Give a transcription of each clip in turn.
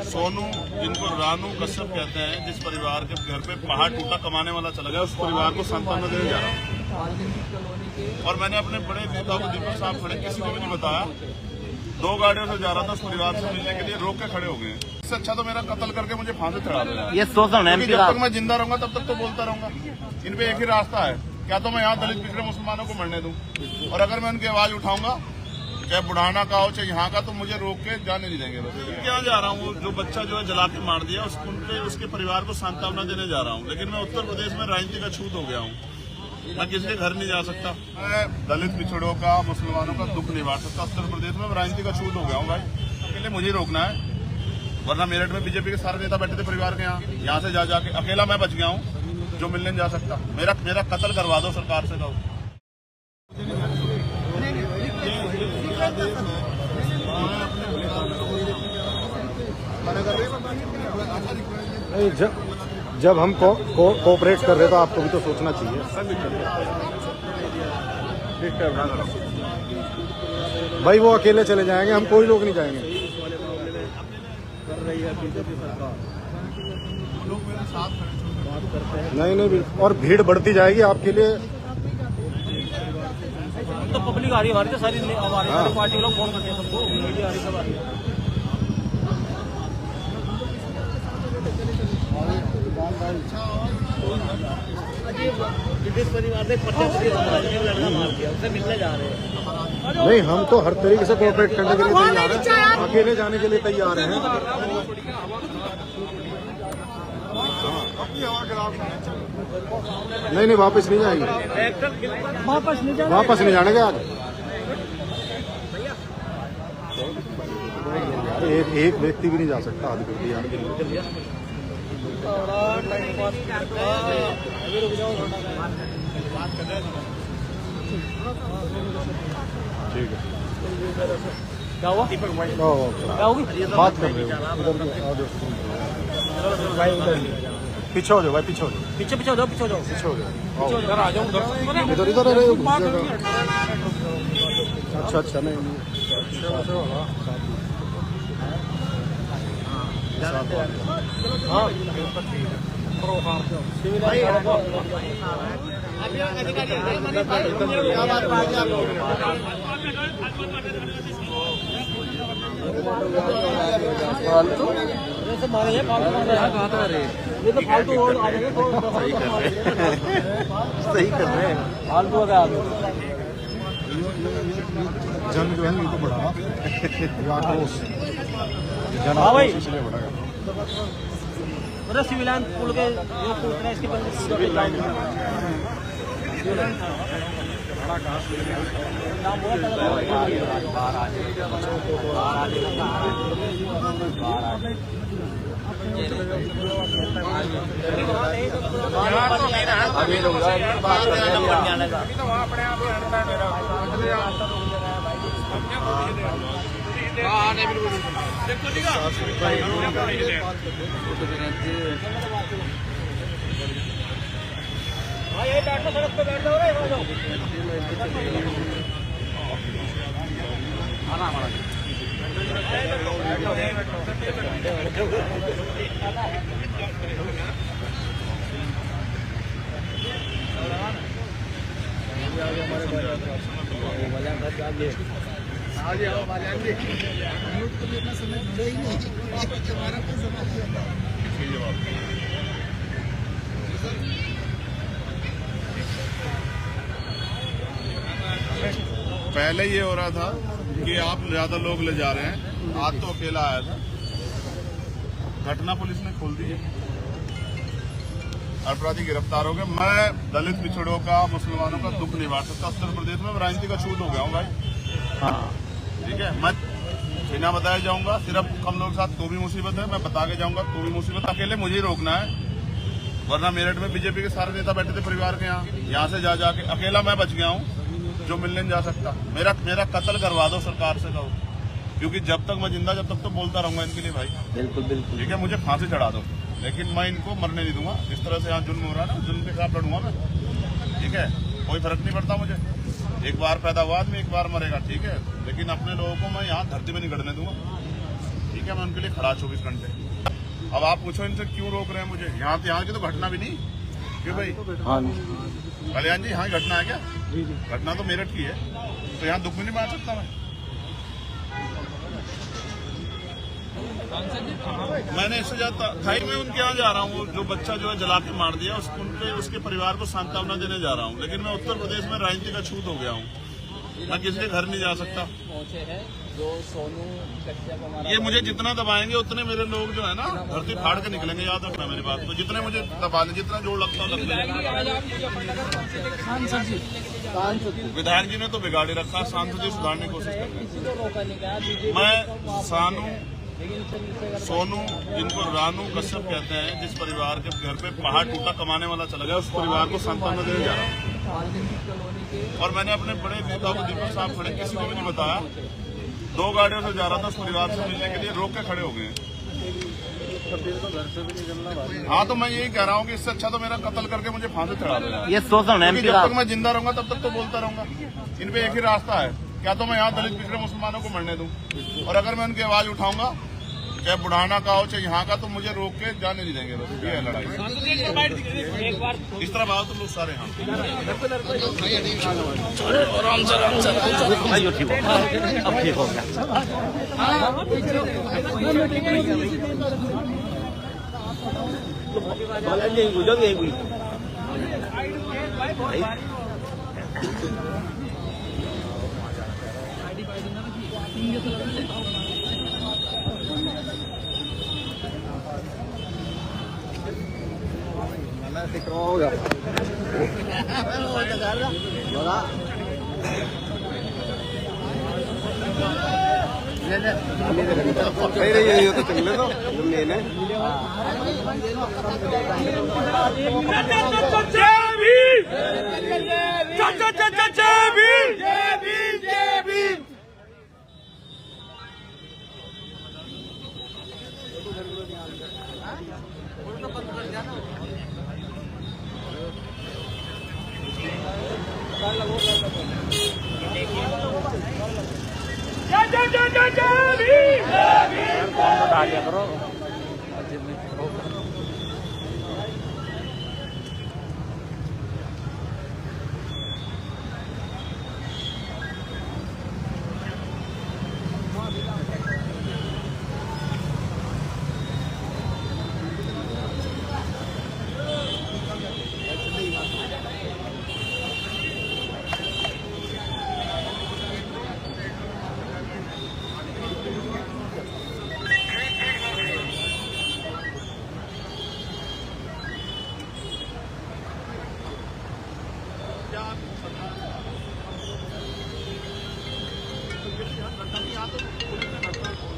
सोनू, जिनको रानू कश्यप कहते हैं, जिस परिवार के घर पे पहाड़ टूटा कमाने वाला चला गया, उस परिवार को सांत्वना देने जा रहा हूँ। और मैंने अपने बड़े नेता को दीपक साहब खड़े, किसी को भी नहीं बताया। 2 गाड़ियों से जा रहा था, उस परिवार से मिलने के लिए रोक के खड़े हो गए। इससे अच्छा तो मेरा कत्ल करके मुझे फांसी चढ़ा देगा। ये शोषण है। जब तक मैं जिंदा रहूंगा तब तक तो बोलता रहूंगा। इन पे एक ही रास्ता है, क्या तो मैं यहाँ दलित पिछड़े मुसलमानों को मरने दूं, और अगर मैं उनकी आवाज उठाऊंगा, चाहे बुढ़ाना का हो चाहे यहाँ का, तो मुझे रोक के जाने नहीं देंगे। बस क्या जा रहा हूँ, जो बच्चा जो है जला के मार दिया, उसके परिवार को सांत्वना देने जा रहा हूँ। लेकिन मैं उत्तर प्रदेश में राजनीति का छूत हो गया हूँ, मैं किसी के घर नहीं जा सकता। मैं दलित पिछड़ों का, मुसलमानों का दुख नहीं बांट सकता। उत्तर प्रदेश में राजनीति का छूत हो गया हूँ भाई, अकेले मुझे रोकना है। वरना मेरठ में बीजेपी के सारे नेता बैठे थे परिवार के यहाँ से जा जाके अकेला मैं बच गया हूँ, जो मिलने जा सकता। मेरा कत्ल करवा दो सरकार से कहो। जब हम कोऑपरेट कर रहे तो आपको भी तो सोचना चाहिए भाई। वो अकेले चले जाएंगे, हम कोई लोग नहीं जाएंगे। नहीं, और भीड़ बढ़ती जाएगी आपके लिए। तो पब्लिक आ रही है हमारी, तो सारी हमारी पार्टी लोग फोन करते हैं सबको, मीडिया आ रही सब आ रही है। परिवार ने लड़का मार दिया, उससे मिलने जा रहे हैं। नहीं, हम तो हर तरीके से कोऑपरेट करने के लिए तैयार हैं, अकेले जाने के लिए तैयार हैं। नहीं, वापस नहीं जाएंगे, वापस नहीं जाने के। आज एक व्यक्ति भी नहीं जा सकता आदि यार के लिए। ठीक है, क्या हुआ? क्या होगी? बात कर रहे हो, पीछे हो जाओ भाई, पीछे हो जाओ, पीछे हो जाओ, पीछे हो जाओ, इधर आ जाओ, इधर अच्छा नहीं ये तो फालतू सही कर रहे हैं, फालतू हो गया। जन जो है ये तो बढ़ा हाँ भाई, इसलिए बढ़ा। मतलब सिविलान पुल के जो पूछ रहे हैं इसके सड़क पे बैठ जाओ। पहले ये हो रहा था कि आप ज्यादा लोग ले जा रहे हैं, आज तो अकेला आया था। घटना पुलिस ने खोल दी है, अपराधी गिरफ्तार हो गए। मैं दलित पिछड़ों का, मुसलमानों का दुख नहीं बांट सकता। उत्तर प्रदेश में राजनीति का छूत हो गया हूँ भाई। ठीक है, मैं बिना बताए जाऊंगा, सिर्फ कम लोग साथ तो भी मुसीबत है, मैं बता के जाऊंगा तो भी मुसीबत। अकेले मुझे ही रोकना है, वरना मेरठ में बीजेपी के सारे नेता बैठे थे परिवार के यहाँ से जा जाके अकेला मैं बच गया हूँ, जो मिलने नहीं जा सकता। मेरा कत्ल करवा दो सरकार से कहो, क्योंकि जब तक मैं जिंदा, जब तक तो बोलता रहूंगा इनके लिए भाई। बिल्कुल बिल्कुल, ठीक है, मुझे फांसी चढ़ा दो, लेकिन मैं इनको मरने नहीं दूंगा। जिस तरह से यहाँ जुल्म हो रहा है ना, जुल्म के खिलाफ लड़ूंगा मैं। ठीक है, कोई फर्क नहीं पड़ता मुझे। एक बार पैदा हुआ आदमी, एक बार मरेगा, ठीक है, लेकिन अपने लोगों को मैं यहाँ धरती में नहीं गड़ने दूंगा। ठीक है, मैं उनके लिए खड़ा 24 घंटे। अब आप पूछो इनसे क्यों रोक रहे हैं मुझे? यहाँ की तो घटना भी नहीं क्यों भाई? हाँ कल्याण जी, यहाँ घटना है क्या? जी जी। घटना तो मेरठ की है, तो यहाँ दुख भी नहीं बांट सकता मैंने इससे ज्यादा भाई मैं उनके यहाँ जा रहा हूँ। जो बच्चा जो है जला के मार दिया उसके परिवार को सांत्वना देने जा रहा हूँ। लेकिन मैं उत्तर प्रदेश में राजनीति का छूत हो गया हूँ, मैं किसी के घर नहीं जा सकता। पहुंचे हैं जो सोनू कश्यप हमारा, ये मुझे जितना दबाएंगे उतने मेरे लोग जो है ना धरती फाड़ के निकलेंगे। याद रखना मेरी बात को, जितने मुझे दबा लें, जितना जोर लगता है लग लेगा। विधायक जी ने तो बिगाड़े रखा, सांसद जी सुधारने की कोशिश कर रहे हैं। मैं सोनू, जिनको रानू कश्यप कहते हैं, जिस परिवार के घर पे पहाड़ टूटा कमाने वाला चला गया, उस परिवार को सांत्वना देने जा रहा हूँ। और मैंने अपने बड़े नेता को दीपक साहब खड़े, किसी को भी नहीं बताया, 2 गाड़ियों से जा रहा था उस परिवार से मिलने के लिए, रोक के खड़े हो गए। हाँ, तो मैं यही कह रहा हूँ कि इससे अच्छा तो मेरा कत्ल करके मुझे फांसी चढ़ा देना। ये शोषण है। जब तक मैं जिंदा रहूंगा तब तक तो बोलता रहूंगा। इन पे एक ही रास्ता है, क्या तो मैं यहाँ दलित पिछड़े मुसलमानों को मरने दूं, और अगर मैं उनकी आवाज उठाऊंगा, चाहे बुढ़ाना का हो चाहे यहाँ का, तो मुझे रोक के जाने नहीं देंगे। बस ये है लड़ाई। इस तरह बात तो लोग सारे यहाँ अब ठीक हो गया। ये तो चले दो मेन है। डालिया करो।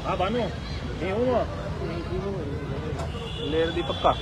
हाँ बानू, नहीं हूँ लेर दी पक्का।